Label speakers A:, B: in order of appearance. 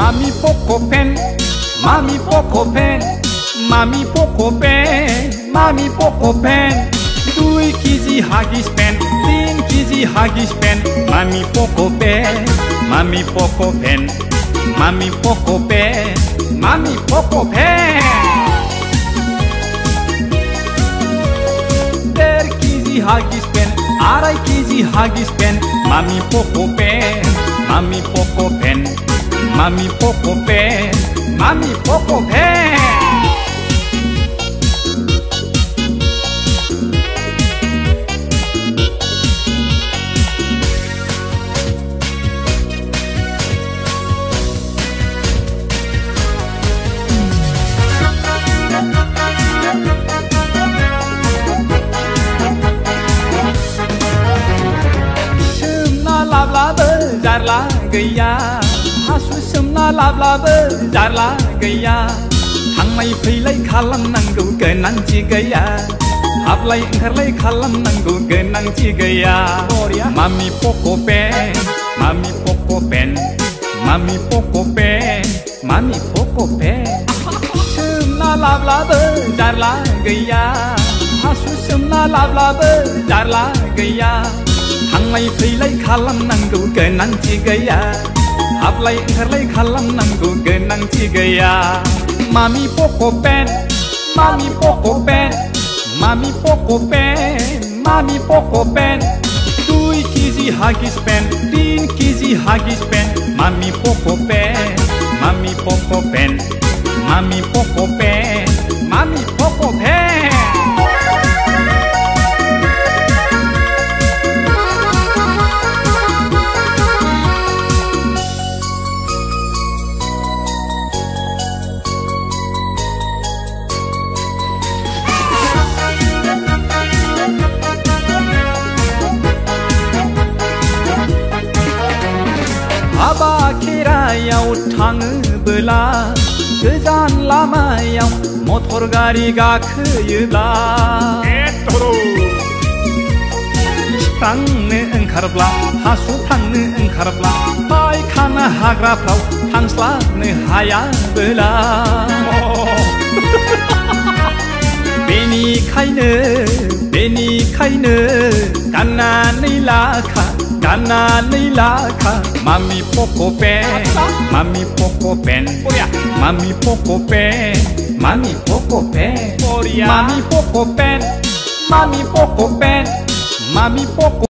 A: Mami poco pen, mami poco pen, mami poco pen, mami poco pen. 2 kg Huggies pen, 3 kg Huggies pen, mami poco pen, mami poco pen, mami poco pen, mami poco pen. 4 kg Huggies pen, 2 kg Huggies pen, mami poco pen, mami poco pen, mami poco pen, mami poco pen. Jarla gaya, hasu semna lablabe jarla gaya. Thangmai philai khalam nanggu genangchi gaya, hablai engkarlai khalam nanggu genangchi gaya. Mami poco pen, mami poco pen, mami poco pen, mami poco pen. Semna lablabe jarla gaya, hasu semna lablabe jarla gaya. Thangmai philai khalam nanggu genangchi gaya, hablai engkarlai khalam nanggu genangchi gaya. Mami poco pen, mami poco pen, mami poco pen, mami poco pen. 2 kg Huggies pen, 3 kg Huggies pen, mami poco pen, mami poco pen, mami poco pen, mami poco pen. हाबा खेरायाव थाङोबोला गोजान लामायाव मटर गारि गाखोयोब्ला थांनो ओंखारब्ला हासु थांनो ओंखारब्ला पायखाना हाग्राफ्राव थांस्लाबनो हायाबोला बेनिखायनो गाननानै लाखा Mami poco pen, mami poco pen, mami poco pen, mami poco pen, mami poco pen, mami poco pen, mami poco